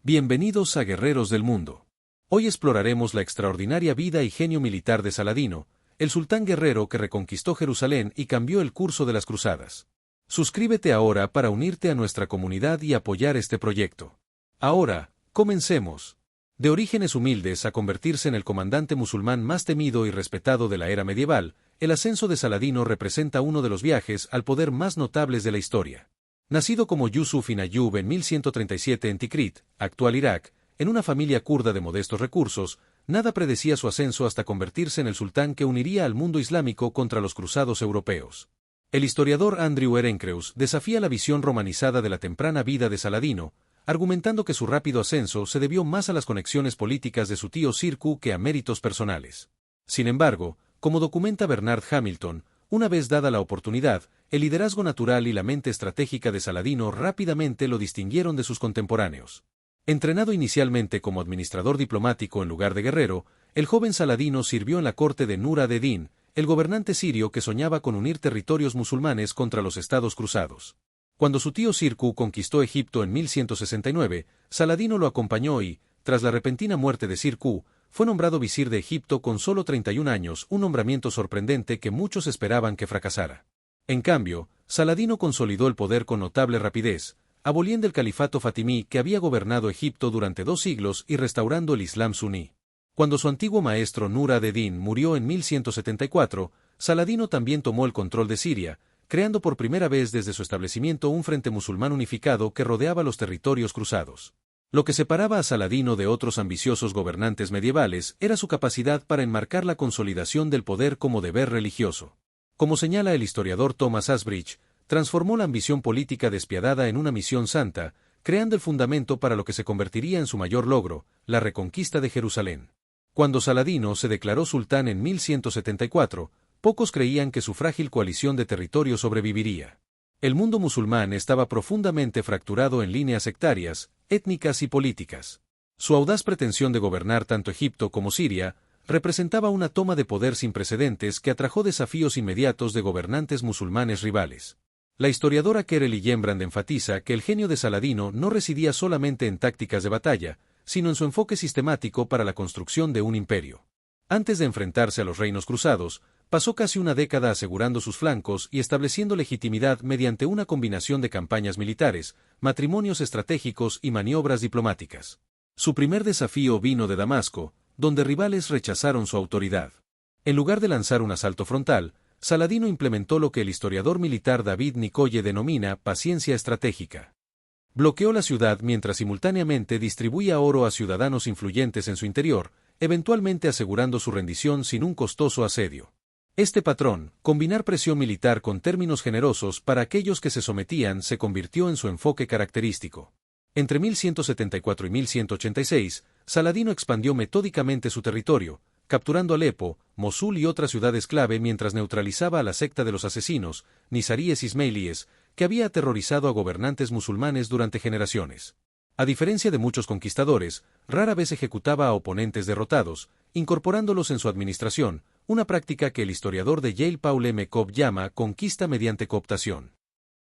Bienvenidos a Guerreros del Mundo. Hoy exploraremos la extraordinaria vida y genio militar de Saladino, el sultán guerrero que reconquistó Jerusalén y cambió el curso de las cruzadas. Suscríbete ahora para unirte a nuestra comunidad y apoyar este proyecto. Ahora, comencemos. De orígenes humildes a convertirse en el comandante musulmán más temido y respetado de la era medieval, el ascenso de Saladino representa uno de los viajes al poder más notables de la historia. Nacido como Yusuf ibn Ayyub en 1137 en Tikrit, actual Irak, en una familia kurda de modestos recursos, nada predecía su ascenso hasta convertirse en el sultán que uniría al mundo islámico contra los cruzados europeos. El historiador Andrew Ehrencreus desafía la visión romanizada de la temprana vida de Saladino, argumentando que su rápido ascenso se debió más a las conexiones políticas de su tío Sirku que a méritos personales. Sin embargo, como documenta Bernard Hamilton, una vez dada la oportunidad, el liderazgo natural y la mente estratégica de Saladino rápidamente lo distinguieron de sus contemporáneos. Entrenado inicialmente como administrador diplomático en lugar de guerrero, el joven Saladino sirvió en la corte de Nur ad-Din, el gobernante sirio que soñaba con unir territorios musulmanes contra los estados cruzados. Cuando su tío Sirku conquistó Egipto en 1169, Saladino lo acompañó y, tras la repentina muerte de Sirku, fue nombrado visir de Egipto con solo 31 años, un nombramiento sorprendente que muchos esperaban que fracasara. En cambio, Saladino consolidó el poder con notable rapidez, aboliendo el califato fatimí que había gobernado Egipto durante 2 siglos y restaurando el Islam suní. Cuando su antiguo maestro Nur ad-Din murió en 1174, Saladino también tomó el control de Siria, creando por primera vez desde su establecimiento un frente musulmán unificado que rodeaba los territorios cruzados. Lo que separaba a Saladino de otros ambiciosos gobernantes medievales era su capacidad para enmarcar la consolidación del poder como deber religioso. Como señala el historiador Thomas Asbridge, transformó la ambición política despiadada en una misión santa, creando el fundamento para lo que se convertiría en su mayor logro, la reconquista de Jerusalén. Cuando Saladino se declaró sultán en 1174, pocos creían que su frágil coalición de territorio sobreviviría. El mundo musulmán estaba profundamente fracturado en líneas sectarias, étnicas y políticas. Su audaz pretensión de gobernar tanto Egipto como Siria representaba una toma de poder sin precedentes que atrajo desafíos inmediatos de gobernantes musulmanes rivales. La historiadora Kereli Gembrand enfatiza que el genio de Saladino no residía solamente en tácticas de batalla, sino en su enfoque sistemático para la construcción de un imperio. Antes de enfrentarse a los reinos cruzados, pasó casi una década asegurando sus flancos y estableciendo legitimidad mediante una combinación de campañas militares, matrimonios estratégicos y maniobras diplomáticas. Su primer desafío vino de Damasco, donde rivales rechazaron su autoridad. En lugar de lanzar un asalto frontal, Saladino implementó lo que el historiador militar David Nicolle denomina paciencia estratégica. Bloqueó la ciudad mientras simultáneamente distribuía oro a ciudadanos influyentes en su interior, eventualmente asegurando su rendición sin un costoso asedio. Este patrón, combinar presión militar con términos generosos para aquellos que se sometían, se convirtió en su enfoque característico. Entre 1174 y 1186, Saladino expandió metódicamente su territorio, capturando Alepo, Mosul y otras ciudades clave mientras neutralizaba a la secta de los asesinos, nizaríes ismailíes, que había aterrorizado a gobernantes musulmanes durante generaciones. A diferencia de muchos conquistadores, rara vez ejecutaba a oponentes derrotados, incorporándolos en su administración, una práctica que el historiador de Yale Paul M. Cobb llama conquista mediante cooptación.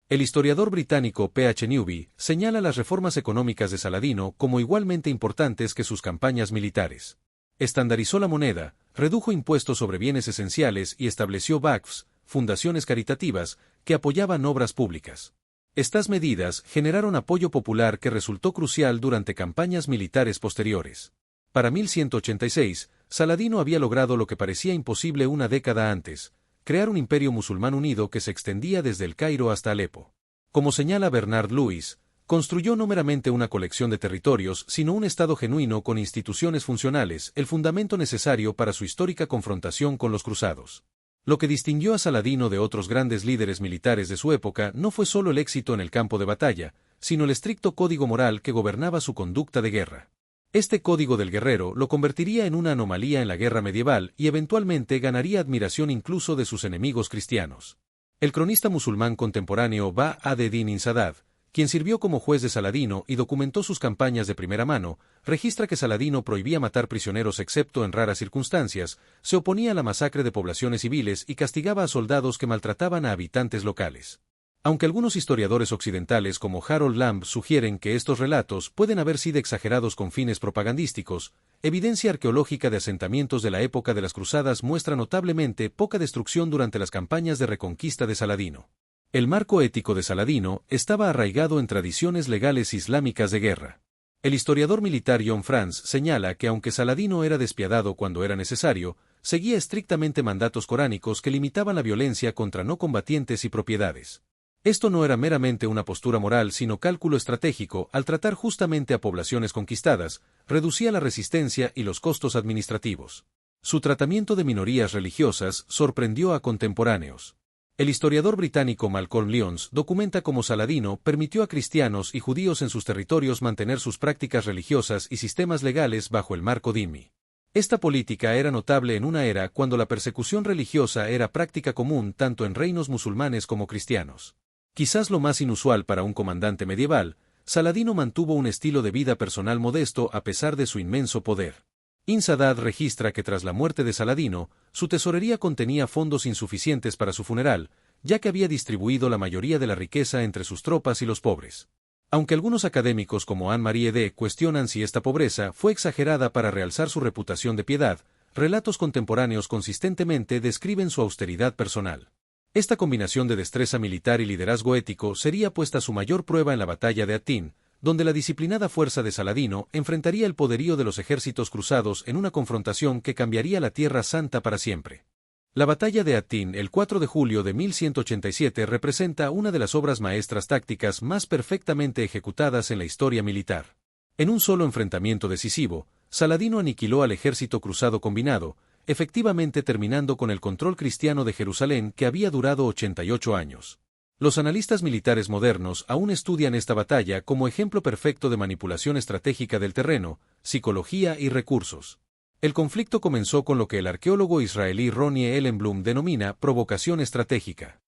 El historiador británico P. H. Newby señala las reformas económicas de Saladino como igualmente importantes que sus campañas militares. Estandarizó la moneda, redujo impuestos sobre bienes esenciales y estableció vakfs, fundaciones caritativas, que apoyaban obras públicas. Estas medidas generaron apoyo popular que resultó crucial durante campañas militares posteriores. Para 1186, Saladino había logrado lo que parecía imposible una década antes, crear un imperio musulmán unido que se extendía desde el Cairo hasta Alepo. Como señala Bernard Lewis, construyó no meramente una colección de territorios, sino un Estado genuino con instituciones funcionales, el fundamento necesario para su histórica confrontación con los cruzados. Lo que distinguió a Saladino de otros grandes líderes militares de su época no fue solo el éxito en el campo de batalla, sino el estricto código moral que gobernaba su conducta de guerra. Este código del guerrero lo convertiría en una anomalía en la guerra medieval y eventualmente ganaría admiración incluso de sus enemigos cristianos. El cronista musulmán contemporáneo Ba ad-Din Insadad, quien sirvió como juez de Saladino y documentó sus campañas de primera mano, registra que Saladino prohibía matar prisioneros excepto en raras circunstancias, se oponía a la masacre de poblaciones civiles y castigaba a soldados que maltrataban a habitantes locales. Aunque algunos historiadores occidentales como Harold Lamb sugieren que estos relatos pueden haber sido exagerados con fines propagandísticos, evidencia arqueológica de asentamientos de la época de las Cruzadas muestra notablemente poca destrucción durante las campañas de reconquista de Saladino. El marco ético de Saladino estaba arraigado en tradiciones legales islámicas de guerra. El historiador militar John Franz señala que aunque Saladino era despiadado cuando era necesario, seguía estrictamente mandatos coránicos que limitaban la violencia contra no combatientes y propiedades. Esto no era meramente una postura moral sino cálculo estratégico al tratar justamente a poblaciones conquistadas, reducía la resistencia y los costos administrativos. Su tratamiento de minorías religiosas sorprendió a contemporáneos. El historiador británico Malcolm Lyons documenta cómo Saladino permitió a cristianos y judíos en sus territorios mantener sus prácticas religiosas y sistemas legales bajo el marco dhimmi. Esta política era notable en una era cuando la persecución religiosa era práctica común tanto en reinos musulmanes como cristianos. Quizás lo más inusual para un comandante medieval, Saladino mantuvo un estilo de vida personal modesto a pesar de su inmenso poder. Ibn Saddad registra que tras la muerte de Saladino, su tesorería contenía fondos insuficientes para su funeral, ya que había distribuido la mayoría de la riqueza entre sus tropas y los pobres. Aunque algunos académicos como Anne-Marie Ede cuestionan si esta pobreza fue exagerada para realzar su reputación de piedad, relatos contemporáneos consistentemente describen su austeridad personal. Esta combinación de destreza militar y liderazgo ético sería puesta a su mayor prueba en la batalla de Hattin, donde la disciplinada fuerza de Saladino enfrentaría el poderío de los ejércitos cruzados en una confrontación que cambiaría la Tierra Santa para siempre. La batalla de Hattin el 4 de julio de 1187 representa una de las obras maestras tácticas más perfectamente ejecutadas en la historia militar. En un solo enfrentamiento decisivo, Saladino aniquiló al ejército cruzado combinado, efectivamente terminando con el control cristiano de Jerusalén que había durado 88 años. Los analistas militares modernos aún estudian esta batalla como ejemplo perfecto de manipulación estratégica del terreno, psicología y recursos. El conflicto comenzó con lo que el arqueólogo israelí Ronnie Ellenblum denomina provocación estratégica.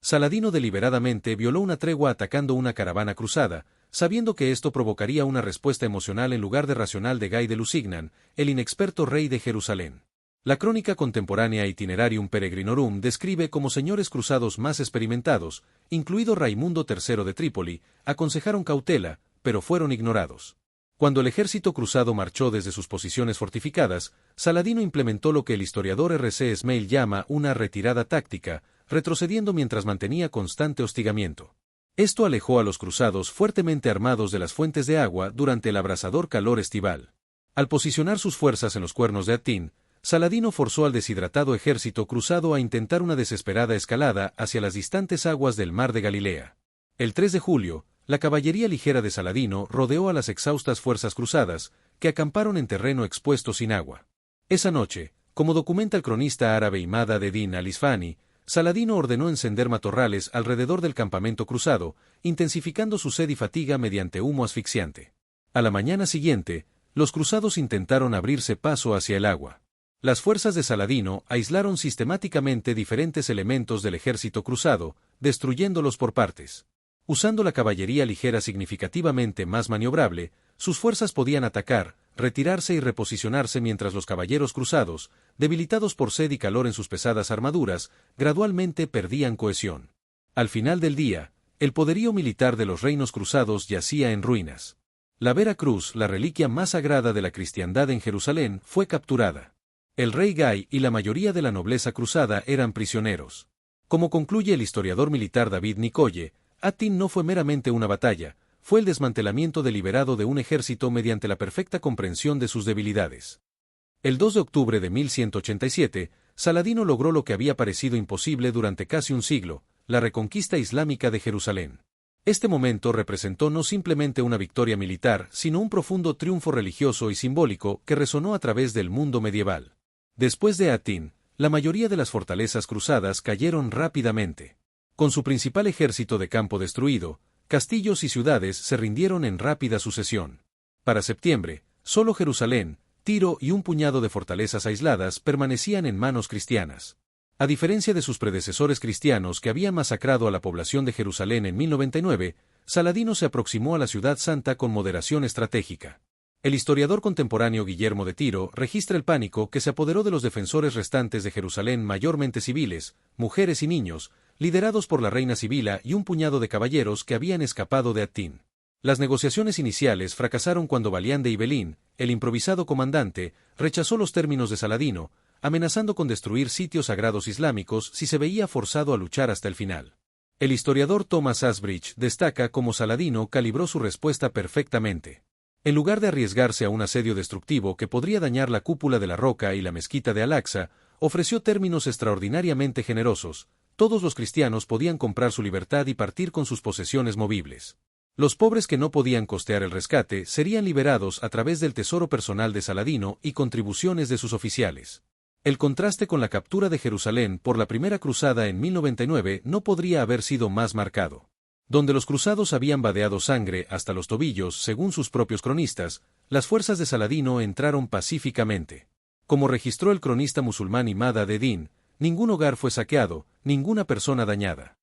Saladino deliberadamente violó una tregua atacando una caravana cruzada, sabiendo que esto provocaría una respuesta emocional en lugar de racional de Guy de Lusignan, el inexperto rey de Jerusalén. La crónica contemporánea Itinerarium Peregrinorum describe cómo señores cruzados más experimentados, incluido Raimundo III de Trípoli, aconsejaron cautela, pero fueron ignorados. Cuando el ejército cruzado marchó desde sus posiciones fortificadas, Saladino implementó lo que el historiador R.C. Smail llama una retirada táctica, retrocediendo mientras mantenía constante hostigamiento. Esto alejó a los cruzados fuertemente armados de las fuentes de agua durante el abrasador calor estival. Al posicionar sus fuerzas en los cuernos de Hattin, Saladino forzó al deshidratado ejército cruzado a intentar una desesperada escalada hacia las distantes aguas del mar de Galilea. El 3 de julio, la caballería ligera de Saladino rodeó a las exhaustas fuerzas cruzadas, que acamparon en terreno expuesto sin agua. Esa noche, como documenta el cronista árabe Imad ad-Din al-Isfahani, Saladino ordenó encender matorrales alrededor del campamento cruzado, intensificando su sed y fatiga mediante humo asfixiante. A la mañana siguiente, los cruzados intentaron abrirse paso hacia el agua. Las fuerzas de Saladino aislaron sistemáticamente diferentes elementos del ejército cruzado, destruyéndolos por partes. Usando la caballería ligera significativamente más maniobrable, sus fuerzas podían atacar, retirarse y reposicionarse mientras los caballeros cruzados, debilitados por sed y calor en sus pesadas armaduras, gradualmente perdían cohesión. Al final del día, el poderío militar de los reinos cruzados yacía en ruinas. La Vera Cruz, la reliquia más sagrada de la cristiandad en Jerusalén, fue capturada. El rey Guy y la mayoría de la nobleza cruzada eran prisioneros. Como concluye el historiador militar David Nicolle, Hattin no fue meramente una batalla, fue el desmantelamiento deliberado de un ejército mediante la perfecta comprensión de sus debilidades. El 2 de octubre de 1187, Saladino logró lo que había parecido imposible durante casi un siglo, la reconquista islámica de Jerusalén. Este momento representó no simplemente una victoria militar, sino un profundo triunfo religioso y simbólico que resonó a través del mundo medieval. Después de Hattin, la mayoría de las fortalezas cruzadas cayeron rápidamente. Con su principal ejército de campo destruido, castillos y ciudades se rindieron en rápida sucesión. Para septiembre, solo Jerusalén, Tiro y un puñado de fortalezas aisladas permanecían en manos cristianas. A diferencia de sus predecesores cristianos que habían masacrado a la población de Jerusalén en 1099, Saladino se aproximó a la ciudad santa con moderación estratégica. El historiador contemporáneo Guillermo de Tiro registra el pánico que se apoderó de los defensores restantes de Jerusalén, mayormente civiles, mujeres y niños, liderados por la reina Sibila y un puñado de caballeros que habían escapado de Attín. Las negociaciones iniciales fracasaron cuando Balián de Ibelín, el improvisado comandante, rechazó los términos de Saladino, amenazando con destruir sitios sagrados islámicos si se veía forzado a luchar hasta el final. El historiador Thomas Asbridge destaca cómo Saladino calibró su respuesta perfectamente. En lugar de arriesgarse a un asedio destructivo que podría dañar la cúpula de la Roca y la mezquita de Al-Aqsa, ofreció términos extraordinariamente generosos. Todos los cristianos podían comprar su libertad y partir con sus posesiones movibles. Los pobres que no podían costear el rescate serían liberados a través del tesoro personal de Saladino y contribuciones de sus oficiales. El contraste con la captura de Jerusalén por la Primera Cruzada en 1099 no podría haber sido más marcado. Donde los cruzados habían vadeado sangre hasta los tobillos, según sus propios cronistas, las fuerzas de Saladino entraron pacíficamente. Como registró el cronista musulmán Imad ad-Din, ningún hogar fue saqueado, ninguna persona dañada.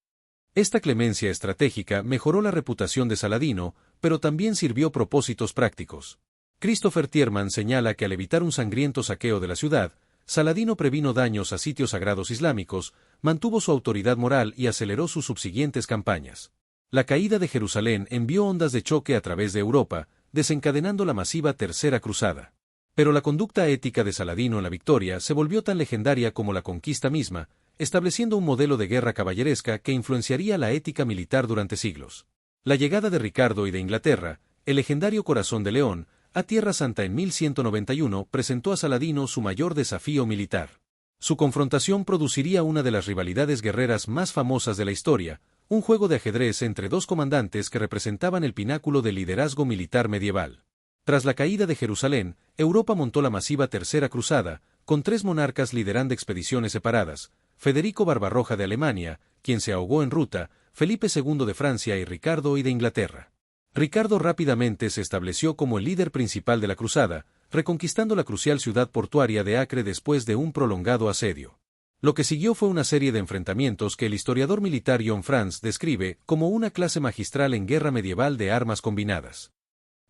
Esta clemencia estratégica mejoró la reputación de Saladino, pero también sirvió propósitos prácticos. Christopher Tierman señala que al evitar un sangriento saqueo de la ciudad, Saladino previno daños a sitios sagrados islámicos, mantuvo su autoridad moral y aceleró sus subsiguientes campañas. La caída de Jerusalén envió ondas de choque a través de Europa, desencadenando la masiva Tercera Cruzada. Pero la conducta ética de Saladino en la victoria se volvió tan legendaria como la conquista misma, estableciendo un modelo de guerra caballeresca que influenciaría la ética militar durante siglos. La llegada de Ricardo y de Inglaterra, el legendario Corazón de León, a Tierra Santa en 1191 presentó a Saladino su mayor desafío militar. Su confrontación produciría una de las rivalidades guerreras más famosas de la historia, un juego de ajedrez entre dos comandantes que representaban el pináculo del liderazgo militar medieval. Tras la caída de Jerusalén, Europa montó la masiva Tercera Cruzada, con 3 monarcas liderando expediciones separadas: Federico Barbarroja de Alemania, quien se ahogó en ruta, Felipe II de Francia y Ricardo I de Inglaterra. Ricardo rápidamente se estableció como el líder principal de la cruzada, reconquistando la crucial ciudad portuaria de Acre después de un prolongado asedio. Lo que siguió fue una serie de enfrentamientos que el historiador militar John Franz describe como una clase magistral en guerra medieval de armas combinadas.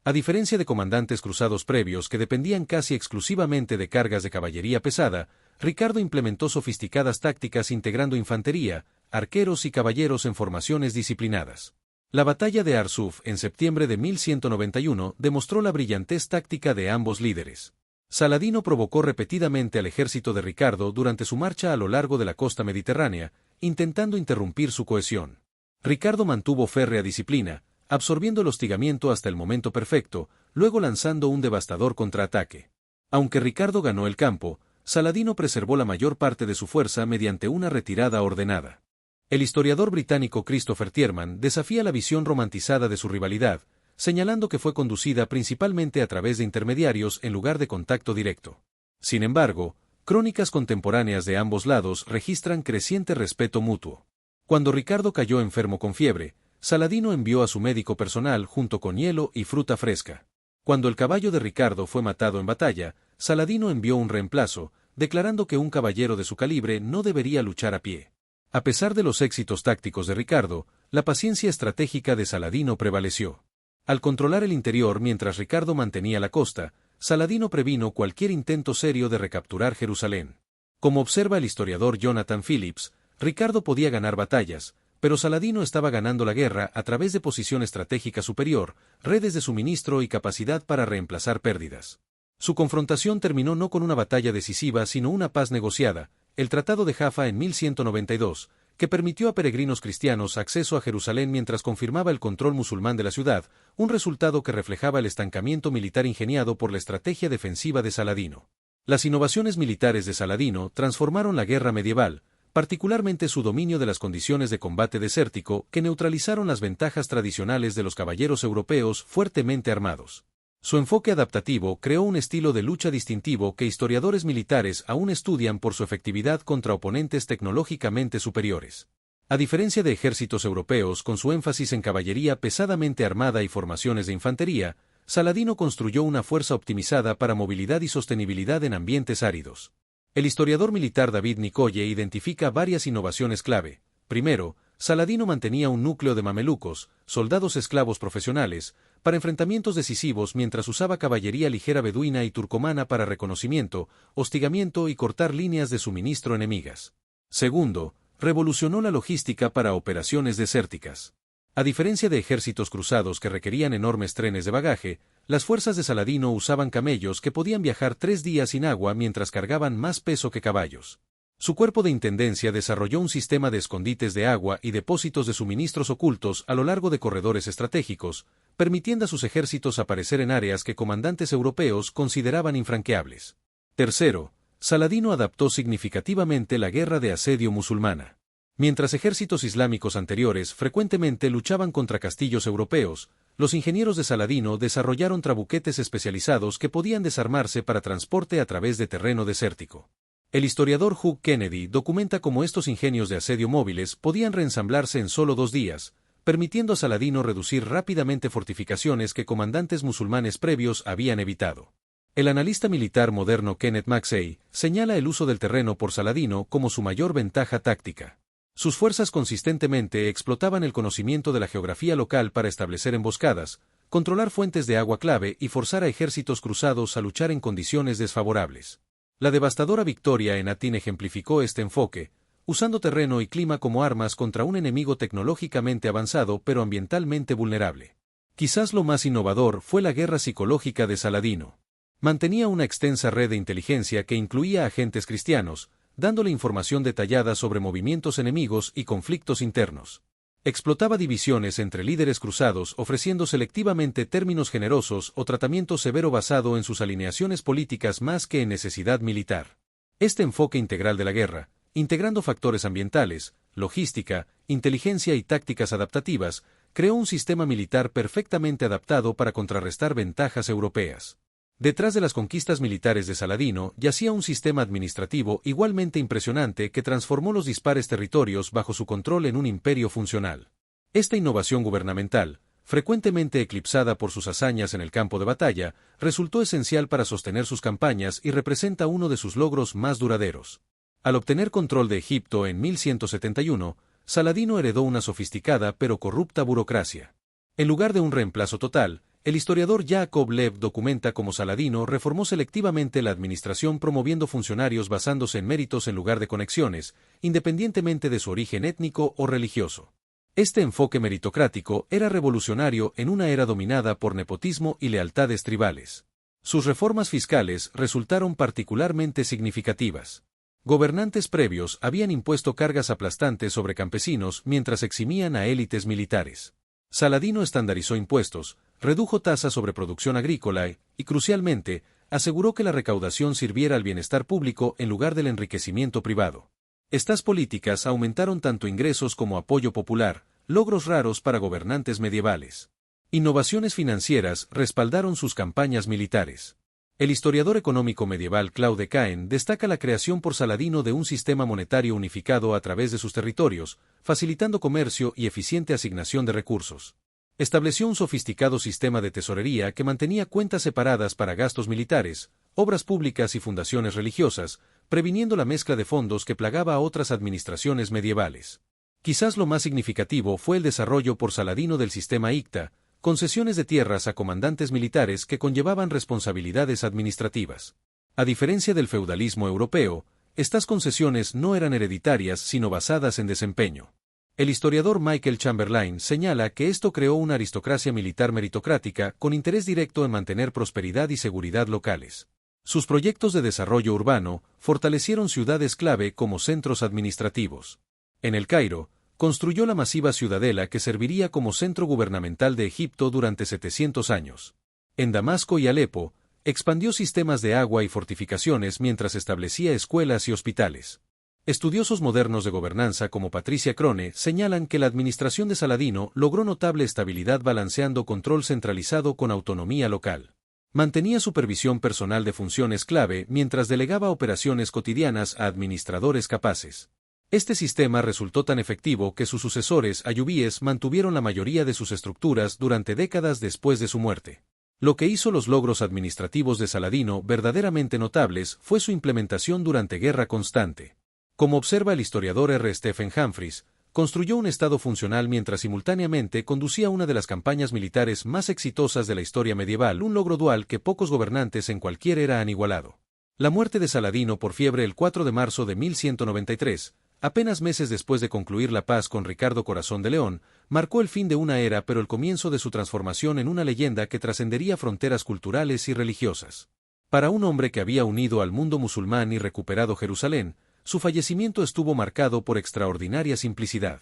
A diferencia de comandantes cruzados previos que dependían casi exclusivamente de cargas de caballería pesada, Ricardo implementó sofisticadas tácticas integrando infantería, arqueros y caballeros en formaciones disciplinadas. La batalla de Arsuf en septiembre de 1191 demostró la brillantez táctica de ambos líderes. Saladino provocó repetidamente al ejército de Ricardo durante su marcha a lo largo de la costa mediterránea, intentando interrumpir su cohesión. Ricardo mantuvo férrea disciplina, absorbiendo el hostigamiento hasta el momento perfecto, luego lanzando un devastador contraataque. Aunque Ricardo ganó el campo, Saladino preservó la mayor parte de su fuerza mediante una retirada ordenada. El historiador británico Christopher Tierman desafía la visión romantizada de su rivalidad, señalando que fue conducida principalmente a través de intermediarios en lugar de contacto directo. Sin embargo, crónicas contemporáneas de ambos lados registran creciente respeto mutuo. Cuando Ricardo cayó enfermo con fiebre, Saladino envió a su médico personal junto con hielo y fruta fresca. Cuando el caballo de Ricardo fue matado en batalla, Saladino envió un reemplazo, declarando que un caballero de su calibre no debería luchar a pie. A pesar de los éxitos tácticos de Ricardo, la paciencia estratégica de Saladino prevaleció. Al controlar el interior mientras Ricardo mantenía la costa, Saladino previno cualquier intento serio de recapturar Jerusalén. Como observa el historiador Jonathan Phillips, Ricardo podía ganar batallas, pero Saladino estaba ganando la guerra a través de posición estratégica superior, redes de suministro y capacidad para reemplazar pérdidas. Su confrontación terminó no con una batalla decisiva sino una paz negociada, el Tratado de Jaffa en 1192, que permitió a peregrinos cristianos acceso a Jerusalén mientras confirmaba el control musulmán de la ciudad, un resultado que reflejaba el estancamiento militar ingeniado por la estrategia defensiva de Saladino. Las innovaciones militares de Saladino transformaron la guerra medieval, particularmente su dominio de las condiciones de combate desértico, que neutralizaron las ventajas tradicionales de los caballeros europeos fuertemente armados. Su enfoque adaptativo creó un estilo de lucha distintivo que historiadores militares aún estudian por su efectividad contra oponentes tecnológicamente superiores. A diferencia de ejércitos europeos con su énfasis en caballería pesadamente armada y formaciones de infantería, Saladino construyó una fuerza optimizada para movilidad y sostenibilidad en ambientes áridos. El historiador militar David Nicolle identifica varias innovaciones clave. Primero, Saladino mantenía un núcleo de mamelucos, soldados esclavos profesionales, para enfrentamientos decisivos mientras usaba caballería ligera beduina y turcomana para reconocimiento, hostigamiento y cortar líneas de suministro enemigas. Segundo, revolucionó la logística para operaciones desérticas. A diferencia de ejércitos cruzados que requerían enormes trenes de bagaje, las fuerzas de Saladino usaban camellos que podían viajar 3 días sin agua mientras cargaban más peso que caballos. Su cuerpo de intendencia desarrolló un sistema de escondites de agua y depósitos de suministros ocultos a lo largo de corredores estratégicos, permitiendo a sus ejércitos aparecer en áreas que comandantes europeos consideraban infranqueables. Tercero, Saladino adaptó significativamente la guerra de asedio musulmana. Mientras ejércitos islámicos anteriores frecuentemente luchaban contra castillos europeos, los ingenieros de Saladino desarrollaron trabuquetes especializados que podían desarmarse para transporte a través de terreno desértico. El historiador Hugh Kennedy documenta cómo estos ingenios de asedio móviles podían reensamblarse en solo 2 días, permitiendo a Saladino reducir rápidamente fortificaciones que comandantes musulmanes previos habían evitado. El analista militar moderno Kenneth Maxey señala el uso del terreno por Saladino como su mayor ventaja táctica. Sus fuerzas consistentemente explotaban el conocimiento de la geografía local para establecer emboscadas, controlar fuentes de agua clave y forzar a ejércitos cruzados a luchar en condiciones desfavorables. La devastadora victoria en Atin ejemplificó este enfoque, usando terreno y clima como armas contra un enemigo tecnológicamente avanzado pero ambientalmente vulnerable. Quizás lo más innovador fue la guerra psicológica de Saladino. Mantenía una extensa red de inteligencia que incluía agentes cristianos, dándole información detallada sobre movimientos enemigos y conflictos internos. Explotaba divisiones entre líderes cruzados ofreciendo selectivamente términos generosos o tratamiento severo basado en sus alineaciones políticas más que en necesidad militar. Este enfoque integral de la guerra, integrando factores ambientales, logística, inteligencia y tácticas adaptativas, creó un sistema militar perfectamente adaptado para contrarrestar ventajas europeas. Detrás de las conquistas militares de Saladino yacía un sistema administrativo igualmente impresionante que transformó los dispares territorios bajo su control en un imperio funcional. Esta innovación gubernamental, frecuentemente eclipsada por sus hazañas en el campo de batalla, resultó esencial para sostener sus campañas y representa uno de sus logros más duraderos. Al obtener control de Egipto en 1171, Saladino heredó una sofisticada pero corrupta burocracia. En lugar de un reemplazo total, el historiador Jacob Lev documenta cómo Saladino reformó selectivamente la administración promoviendo funcionarios basándose en méritos en lugar de conexiones, independientemente de su origen étnico o religioso. Este enfoque meritocrático era revolucionario en una era dominada por nepotismo y lealtades tribales. Sus reformas fiscales resultaron particularmente significativas. Gobernantes previos habían impuesto cargas aplastantes sobre campesinos mientras eximían a élites militares. Saladino estandarizó impuestos, redujo tasas sobre producción agrícola y, crucialmente, aseguró que la recaudación sirviera al bienestar público en lugar del enriquecimiento privado. Estas políticas aumentaron tanto ingresos como apoyo popular, logros raros para gobernantes medievales. Innovaciones financieras respaldaron sus campañas militares. El historiador económico medieval Claude Caen destaca la creación por Saladino de un sistema monetario unificado a través de sus territorios, facilitando comercio y eficiente asignación de recursos. Estableció un sofisticado sistema de tesorería que mantenía cuentas separadas para gastos militares, obras públicas y fundaciones religiosas, previniendo la mezcla de fondos que plagaba a otras administraciones medievales. Quizás lo más significativo fue el desarrollo por Saladino del sistema Icta, concesiones de tierras a comandantes militares que conllevaban responsabilidades administrativas. A diferencia del feudalismo europeo, estas concesiones no eran hereditarias sino basadas en desempeño. El historiador Michael Chamberlain señala que esto creó una aristocracia militar meritocrática con interés directo en mantener prosperidad y seguridad locales. Sus proyectos de desarrollo urbano fortalecieron ciudades clave como centros administrativos. En El Cairo, construyó la masiva ciudadela que serviría como centro gubernamental de Egipto durante 700 años. En Damasco y Alepo, expandió sistemas de agua y fortificaciones mientras establecía escuelas y hospitales. Estudiosos modernos de gobernanza como Patricia Crone señalan que la administración de Saladino logró notable estabilidad balanceando control centralizado con autonomía local. Mantenía supervisión personal de funciones clave mientras delegaba operaciones cotidianas a administradores capaces. Este sistema resultó tan efectivo que sus sucesores ayubíes mantuvieron la mayoría de sus estructuras durante décadas después de su muerte. Lo que hizo los logros administrativos de Saladino verdaderamente notables fue su implementación durante guerra constante. Como observa el historiador R. Stephen Humphries, Construyó un estado funcional mientras simultáneamente conducía una de las campañas militares más exitosas de la historia medieval, un logro dual que pocos gobernantes en cualquier era han igualado. La muerte de Saladino por fiebre el 4 de marzo de 1193, apenas meses después de concluir la paz con Ricardo Corazón de León, marcó el fin de una era pero el comienzo de su transformación en una leyenda que trascendería fronteras culturales y religiosas. Para un hombre que había unido al mundo musulmán y recuperado Jerusalén, su fallecimiento estuvo marcado por extraordinaria simplicidad.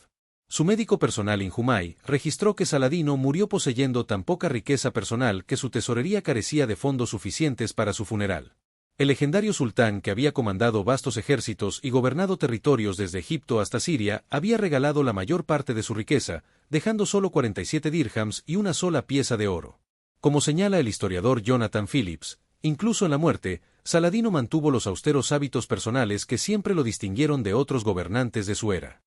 Su médico personal Injumay registró que Saladino murió poseyendo tan poca riqueza personal que su tesorería carecía de fondos suficientes para su funeral. El legendario sultán, que había comandado vastos ejércitos y gobernado territorios desde Egipto hasta Siria, había regalado la mayor parte de su riqueza, dejando solo 47 dirhams y una sola pieza de oro. Como señala el historiador Jonathan Phillips, incluso en la muerte, Saladino mantuvo los austeros hábitos personales que siempre lo distinguieron de otros gobernantes de su era.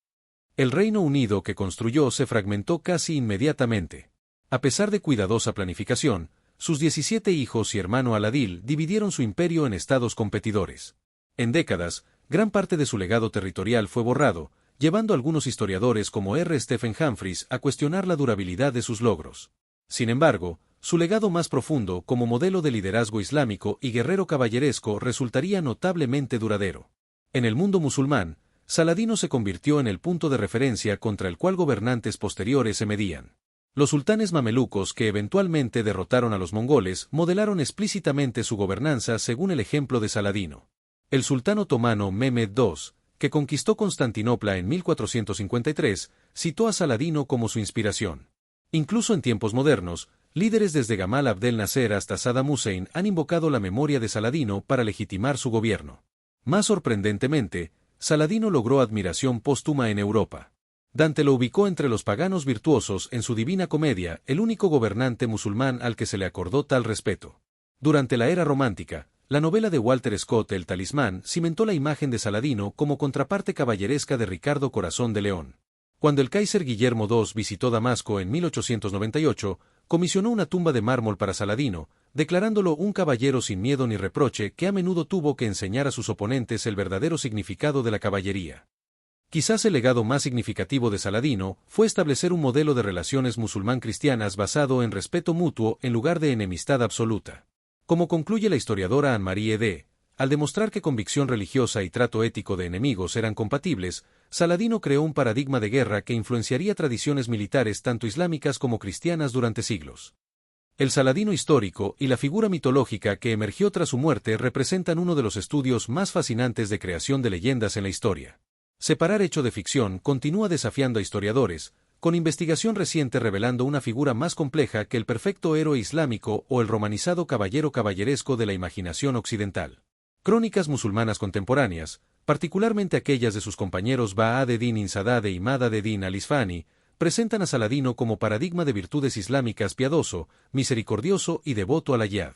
El Reino Unido que construyó se fragmentó casi inmediatamente. A pesar de cuidadosa planificación, sus 17 hijos y hermano Aladil dividieron su imperio en estados competidores. En décadas, gran parte de su legado territorial fue borrado, llevando a algunos historiadores como R. Stephen Humphreys a cuestionar la durabilidad de sus logros. Sin embargo, su legado más profundo como modelo de liderazgo islámico y guerrero caballeresco resultaría notablemente duradero. En el mundo musulmán, Saladino se convirtió en el punto de referencia contra el cual gobernantes posteriores se medían. Los sultanes mamelucos que eventualmente derrotaron a los mongoles modelaron explícitamente su gobernanza según el ejemplo de Saladino. El sultán otomano Mehmed II, que conquistó Constantinopla en 1453, citó a Saladino como su inspiración. Incluso en tiempos modernos, líderes desde Gamal Abdel Nasser hasta Saddam Hussein han invocado la memoria de Saladino para legitimar su gobierno. Más sorprendentemente, Saladino logró admiración póstuma en Europa. Dante lo ubicó entre los paganos virtuosos en su Divina Comedia, el único gobernante musulmán al que se le acordó tal respeto. Durante la era romántica, la novela de Walter Scott El Talismán cimentó la imagen de Saladino como contraparte caballeresca de Ricardo Corazón de León. Cuando el Kaiser Guillermo II visitó Damasco en 1898, comisionó una tumba de mármol para Saladino, declarándolo un caballero sin miedo ni reproche que a menudo tuvo que enseñar a sus oponentes el verdadero significado de la caballería. Quizás el legado más significativo de Saladino fue establecer un modelo de relaciones musulmán-cristianas basado en respeto mutuo en lugar de enemistad absoluta. Como concluye la historiadora Anne-Marie Ede, al demostrar que convicción religiosa y trato ético de enemigos eran compatibles, Saladino creó un paradigma de guerra que influenciaría tradiciones militares tanto islámicas como cristianas durante siglos. El Saladino histórico y la figura mitológica que emergió tras su muerte representan uno de los estudios más fascinantes de creación de leyendas en la historia. Separar hecho de ficción continúa desafiando a historiadores, con investigación reciente revelando una figura más compleja que el perfecto héroe islámico o el romanizado caballero caballeresco de la imaginación occidental. Crónicas musulmanas contemporáneas, particularmente aquellas de sus compañeros Ba'ad-ed-Din Insadad e Imad-ed-Din al-Isfahani, presentan a Saladino como paradigma de virtudes islámicas piadoso, misericordioso y devoto a la yihad.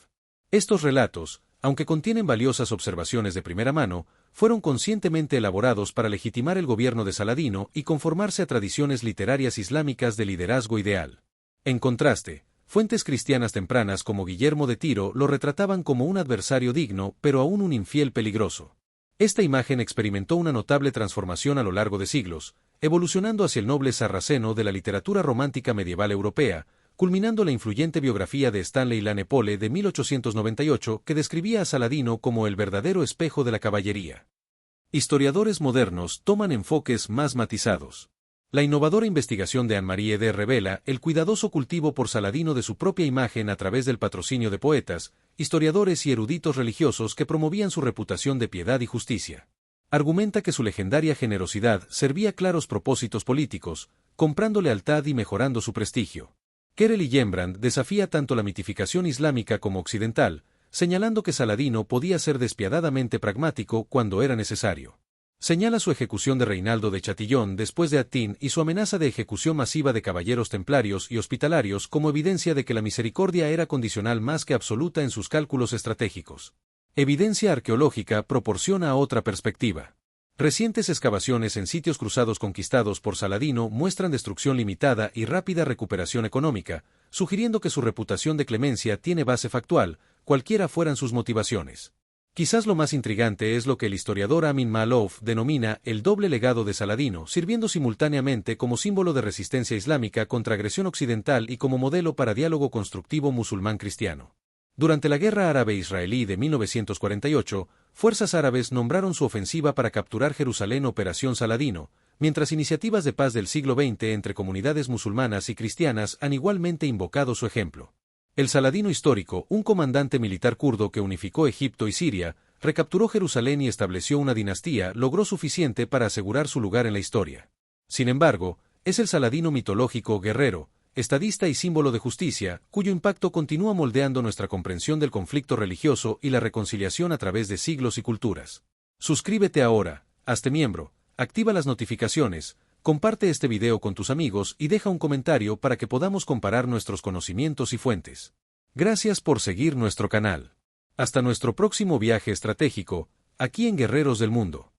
Estos relatos, aunque contienen valiosas observaciones de primera mano, fueron conscientemente elaborados para legitimar el gobierno de Saladino y conformarse a tradiciones literarias islámicas de liderazgo ideal. En contraste, fuentes cristianas tempranas como Guillermo de Tiro lo retrataban como un adversario digno, pero aún un infiel peligroso. Esta imagen experimentó una notable transformación a lo largo de siglos, evolucionando hacia el noble sarraceno de la literatura romántica medieval europea, culminando la influyente biografía de Stanley Lane Pole de 1898 que describía a Saladino como el verdadero espejo de la caballería. Historiadores modernos toman enfoques más matizados. La innovadora investigación de Anne-Marie Ede revela el cuidadoso cultivo por Saladino de su propia imagen a través del patrocinio de poetas, historiadores y eruditos religiosos que promovían su reputación de piedad y justicia. Argumenta que su legendaria generosidad servía claros propósitos políticos, comprando lealtad y mejorando su prestigio. Kerel y Gembrandt desafía tanto la mitificación islámica como occidental, señalando que Saladino podía ser despiadadamente pragmático cuando era necesario. Señala su ejecución de Reinaldo de Chatillon después de Hattin y su amenaza de ejecución masiva de caballeros templarios y hospitalarios como evidencia de que la misericordia era condicional más que absoluta en sus cálculos estratégicos. Evidencia arqueológica proporciona otra perspectiva. Recientes excavaciones en sitios cruzados conquistados por Saladino muestran destrucción limitada y rápida recuperación económica, sugiriendo que su reputación de clemencia tiene base factual, cualquiera fueran sus motivaciones. Quizás lo más intrigante es lo que el historiador Amin Maalouf denomina el doble legado de Saladino, sirviendo simultáneamente como símbolo de resistencia islámica contra agresión occidental y como modelo para diálogo constructivo musulmán-cristiano. Durante la Guerra Árabe-Israelí de 1948, fuerzas árabes nombraron su ofensiva para capturar Jerusalén Operación Saladino, mientras iniciativas de paz del siglo XX entre comunidades musulmanas y cristianas han igualmente invocado su ejemplo. El Saladino histórico, un comandante militar kurdo que unificó Egipto y Siria, recapturó Jerusalén y estableció una dinastía, logró suficiente para asegurar su lugar en la historia. Sin embargo, es el Saladino mitológico, guerrero, estadista y símbolo de justicia, cuyo impacto continúa moldeando nuestra comprensión del conflicto religioso y la reconciliación a través de siglos y culturas. Suscríbete ahora, hazte miembro, activa las notificaciones, comparte este video con tus amigos y deja un comentario para que podamos comparar nuestros conocimientos y fuentes. Gracias por seguir nuestro canal. Hasta nuestro próximo viaje estratégico, aquí en Guerreros del Mundo.